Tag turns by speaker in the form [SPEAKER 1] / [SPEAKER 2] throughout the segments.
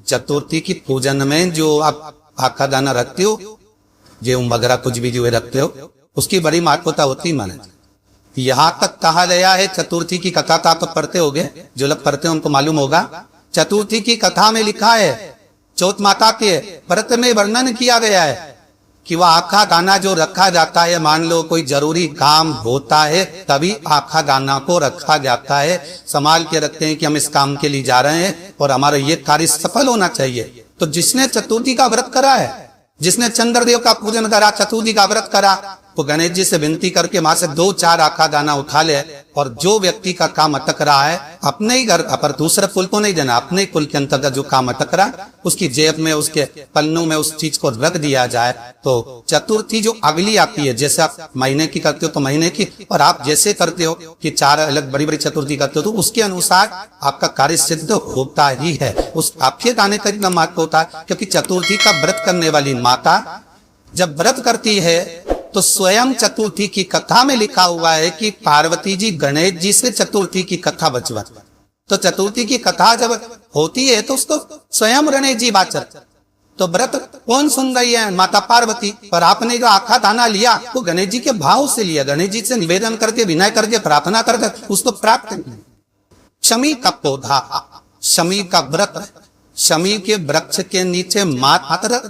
[SPEAKER 1] चतुर्थी की पूजन में जो आप आखा दाना रखते हो, जो वगैरह कुछ भी जो रखते हो, उसकी बड़ी महत्वता होती माने। यहाँ तक कहा गया है, चतुर्थी की कथा तो आप पढ़ते होगे, जो लोग पढ़ते हो उनको मालूम होगा। चतुर्थी की कथा में लिखा है, चौथ माता के व्रत में वर्णन किया गया है कि वह आखा दाना जो रखा जाता है, मान लो कोई जरूरी काम होता है तभी आखा दाना को रखा जाता है, संभाल के रखते हैं कि हम इस काम के लिए जा रहे हैं और हमारा ये कार्य सफल होना चाहिए। तो जिसने चतुर्थी का व्रत करा है, जिसने चंद्रदेव का पूजन करा, चतुर्थी का व्रत करा, तो गणेश जी से विनती करके वहां से 2-4 आखा दाना उठा ले, और जो व्यक्ति का काम अटक रहा है अपने ही घर पर, दूसरे कुल को नहीं देना, अपने ही कुल के अंतर्गत जो काम अटक रहा है उसकी जेब में, उसके पन्नू में उस चीज को रख दिया जाए। तो चतुर्थी जो अगली आती है, जैसे आप महीने की करते हो तो महीने की, और आप जैसे करते हो कि 4 अलग बड़ी बड़ी चतुर्थी करते हो तो उसके अनुसार आपका कार्य सिद्ध होता ही है। उस आखे दाने का इतना महत्व होता है, क्योंकि चतुर्थी का व्रत करने वाली माता जब व्रत करती है तो स्वयं चतुर्थी की कथा में लिखा हुआ है कि पार्वती जी गणेश जी से चतुर्थी की कथा बचवा। तो चतुर्थी की कथा जब होती है तो उसको स्वयं गणेश जी वाचक। तो व्रत कौन सुन रही है? माता पार्वती। और आपने जो आखा दाना लिया वो गणेश जी के भाव से लिया, गणेश जी से निवेदन करके, विनय करके, प्रार्थना करके उसको प्राप्त किया। शमी का पौधा, शमी का व्रत, शमी के वृक्ष के नीचे मात्र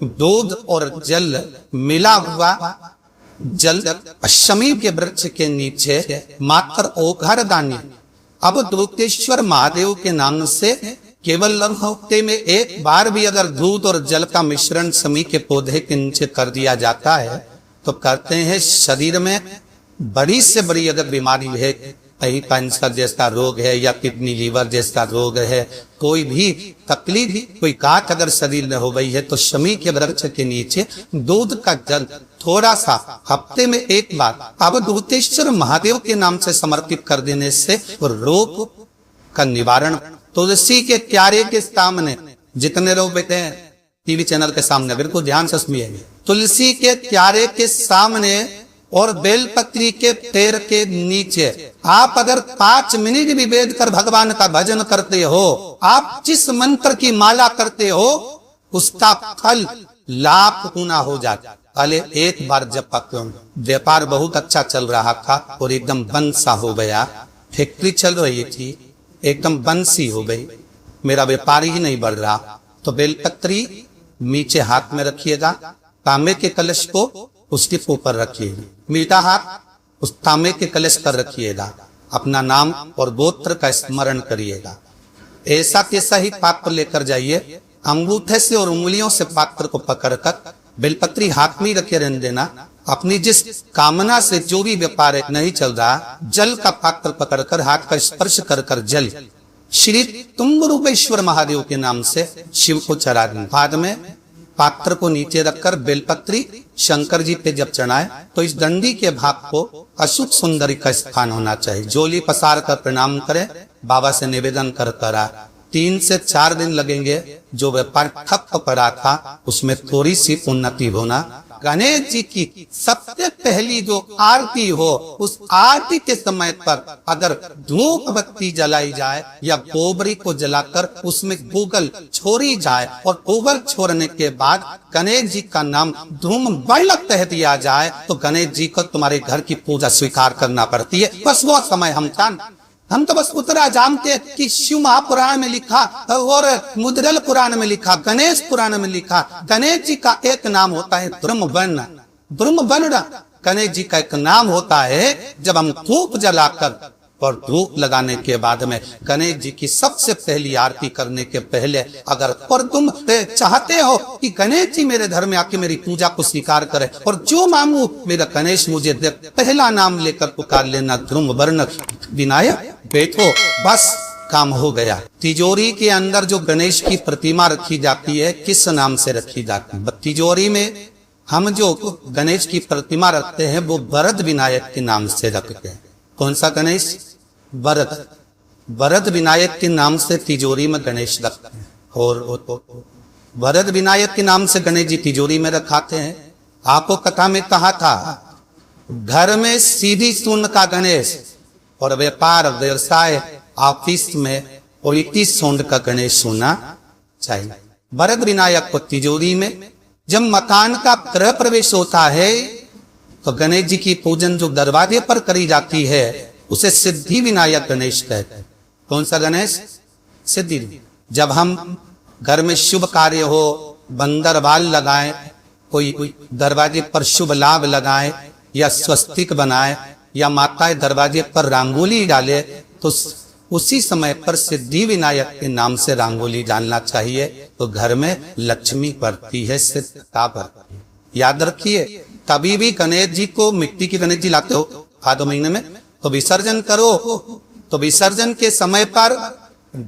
[SPEAKER 1] दूध और जल मिला हुआ जल, शमी के वृक्ष के नीचे मात्र ओघर दानी। अब दुर्गेश्वर महादेव के नाम से केवल हफ्ते में एक बार भी अगर दूध और जल का मिश्रण शमी के पौधे के नीचे कर दिया जाता है तो कहते हैं शरीर में बड़ी से बड़ी अगर बीमारी है, कहीं कैंसर जैसा रोग है या किडनी लीवर जैसा रोग है, कोई भी तकलीफ, कोई गांठ अगर शरीर में हो गई है तो शमी के वृक्ष के नीचे दूध का जल थोड़ा सा हफ्ते में एक बार अब दुर्गेश्वर महादेव के नाम से समर्पित कर देने से रोग का निवारण। तुलसी के क्यारे के सामने, जितने लोग बैठे हैं टीवी चैनल के सामने, बिल्कुल ध्यान से सुनिए, तुलसी के क्यारे के सामने और बेलपत्री के पेड़ के नीचे आप अगर 5 मिनट भी बैठ कर भगवान का भजन करते हो, आप जिस मंत्र की माला करते हो उसका फल लाख गुना हो जाता। पहले एक बार जब व्यापार बहुत अच्छा चल रहा था और एकदम बंद सा हो गया, फैक्ट्री चल रही थी, एकदम बंद सी हो गई, मेरा व्यापार ही नहीं बढ़ रहा, तो बेलपत्री नीचे हाथ में रखिएगा, तांबे के कलश को उसके ऊपर रखिएगा, मीठा हाथ उस तांबे के कलश पर रखिएगा, अपना नाम और गोत्र का स्मरण करिएगा। ऐसा कैसा ही पात्र लेकर जाइए, अंगूठे से और उंगलियों से पात्र को पकड़कर बेलपत्री हाथ में रखे रहने देना। अपनी जिस कामना से जो भी व्यापार नहीं चल रहा, जल का पात्र पकड़कर हाथ का स्पर्श कर कर जल श्री तुम्बरूपेश्वर महादेव के नाम से शिव को चढ़ा दें। बाद में पात्र को नीचे रखकर बेलपत्री शंकर जी पे जब चढ़ाए तो इस दंडी के भाग को अशुभ सुंदरी का स्थान होना चाहिए। जोली पसार कर प्रणाम करें, बाबा से निवेदन कर करा। 3 से 4 दिन लगेंगे, जो व्यापार ठप पड़ा था उसमें थोड़ी सी उन्नति होना। गणेश जी की सबसे पहली जो आरती हो, उस आरती के समय पर अगर धूप बत्ती जलाई जाए या गोबरी को जलाकर उसमें गूगल छोड़ी जाए और गूगल छोड़ने के बाद गणेश जी का नाम धूम बड़क कह दिया जाए तो गणेश जी को तुम्हारे घर की पूजा स्वीकार करना पड़ती है। बस वो समय हम तो बस उतना जानते हैं कि शिव महापुराण में लिखा और मुद्रल पुराण में लिखा, गणेश पुराण में लिखा, गणेश जी का एक नाम होता है ब्रह्मवर्ण। ब्रह्मवर्ण गणेश जी का एक नाम होता है। जब हम धूप जलाकर और धूप लगाने के बाद में गणेश जी की सबसे पहली आरती करने के पहले अगर और तुम चाहते हो कि गणेश जी मेरे घर में आके मेरी पूजा को स्वीकार करे और जो मांगू मेरा गणेश मुझे दे, पहला नाम लेकर पुकार लेना, ध्रुव वर्ण विनायक बैठो, बस काम हो गया। तिजोरी के अंदर जो गणेश की प्रतिमा रखी जाती है, किस नाम से रखी जाती है? तिजोरी में हम जो गणेश की प्रतिमा रखते हैं वो वरद विनायक के नाम से रखते हैं। कौन सा गणेश? वरद विनायक के नाम से तिजोरी में गणेश रखते हैं। और वरद विनायक के नाम से गणेश जी तिजोरी में रखाते हैं। आपको कथा में कहा था, घर में सीधी शून्य का गणेश और व्यापार व्यवसाय ऑफिस में 21 सूंड का गणेश सोना, चाहिए। वरद विनायक को तिजोरी में, जब मकान का गृह प्रवेश होता है तो गणेश जी की पूजन जो दरवाजे पर करी जाती है उसे सिद्धि विनायक गणेश कहते हैं। कौन सा गणेश? सिद्धि। जब हम घर में शुभ कार्य हो, बंदरवाल लगाएं, कोई दरवाजे पर शुभ लाभ लगाए या स्वस्तिक बनाए या माता दरवाजे पर रंगोली डाले तो उसी समय पर सिद्धि विनायक के नाम से रंगोली डालना चाहिए, तो घर में लक्ष्मी बढ़ती है, सिद्धता बढ़ती है। याद रखिए, कभी भी गणेश जी को, मिट्टी की गणेश जी लाते हो भादो महीने में, तो विसर्जन करो तो विसर्जन के समय पर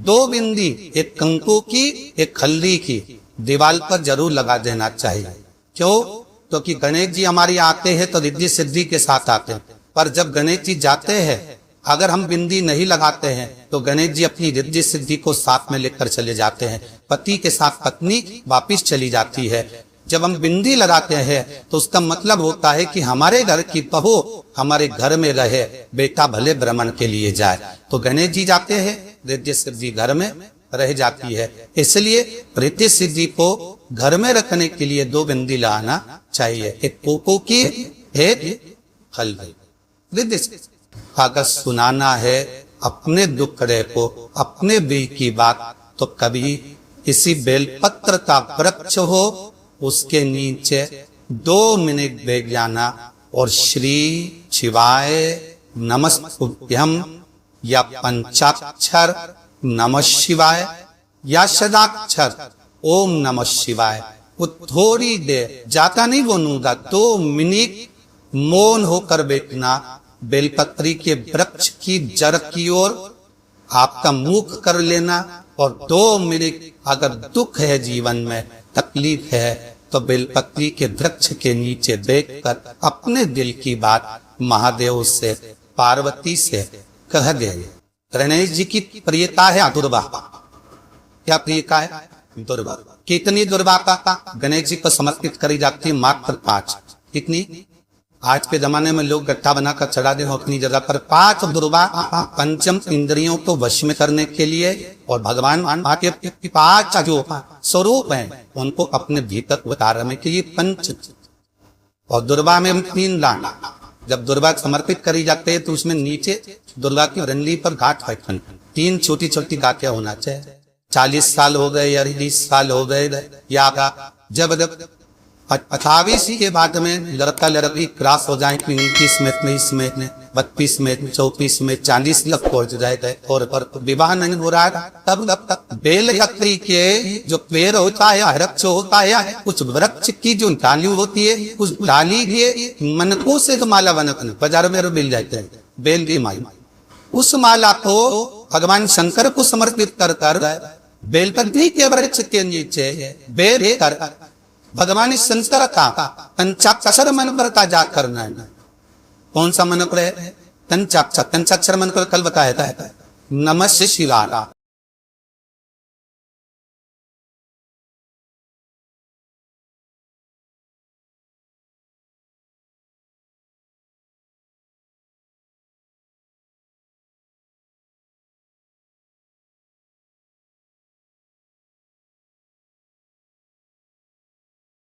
[SPEAKER 1] 2 बिंदी, एक कंकु की एक हल्दी की, दीवार पर जरूर लगा देना चाहिए। क्यों? क्योंकि गणेश जी हमारे आते हैं तो रिद्धि सिद्धि के साथ आते हैं, पर जब गणेश जी जाते हैं अगर हम बिंदी नहीं लगाते हैं तो गणेश जी अपनी रिद्धि सिद्धि को साथ में लेकर चले जाते हैं। पति के साथ पत्नी वापिस चली जाती है। जब हम बिंदी लगाते हैं तो उसका मतलब होता है कि हमारे घर की बहू हमारे घर में रहे, बेटा भले भ्रमण के लिए जाए। तो गणेश जी जाते हैं, रिद्धि सिद्धि घर में रह जाती है। इसलिए रिद्धि सिद्धि को घर में रखने के लिए 2 बिंदी लगाना चाहिए, एक कोको की, एक हल्दी। रिद्धि अगर सुनाना है अपने दुख रे को, अपने दिल की बात, तो कभी किसी बेलपत्र का वृक्ष हो उसके नीचे 2 मिनट बैठ जाना और श्री शिवाय नमस्तुभ्यं या पंचाक्षर नमः शिवाय या सदाक्षर ओम नमः शिवाय, वो थोड़ी देर, ज्यादा नहीं बोलूंगा, 2 मिनट मौन होकर बैठना। बेलपत्री के वृक्ष की जड़ की ओर आपका मुख कर लेना और 2 मिनट अगर दुख है, जीवन में तकलीफ है, तो बेलपत्री के वृक्ष के नीचे बैठकर अपने दिल की बात महादेव से, पार्वती से कह दे। गणेश जी की प्रियता है दुर्वा। क्या प्रियता है? दुर्वा। कितनी दुर्वा का गणेश जी को समर्पित करी जाती है? मात्र 5। कितनी? आज के जमाने में लोग गट्टा बनाकर चढ़ा दे अपनी जगह पर। 5 दुर्वा, पंचम इंद्रियों को वश में करने के लिए, और भगवान के 5 जो स्वरूप हैं उनको अपने भीतर उतारने के लिए 5। और दुर्वा में 3 लाना। जब दुर्वा समर्पित करी जाते हैं तो उसमें नीचे दुर्गा की रंडी पर गांठ फेंकना, 3 छोटी छोटी गांठें होना चाहिए। 40 साल हो गए या 20 साल हो गए या जब 28 के बाद में लड़का लड़की क्रॉस हो जाए, 29 में, 23 में, 32 में, 34 में, 40 लग पहुंच जाए और पर विवाह नहीं हो रहा है, तब तक बेल यात्री के जो पेड़ होता है, वृक्ष होता है, उस वृक्ष की जो डाली होती है, उस डाली के मनकों से तो माला बना बाजार में मिल जाते हैं, बेल की माला। उस माला को भगवान शंकर को समर्पित कर बेलपत्री के वृक्ष के नीचे बेल कर भगवान शंकर का पंचाक्षर मंत्र का जाप करना है। कौन सा मंत्र है? पंचाक्षर। पंचाक्षर मंत्र कल बताया था, नमः शिवाय।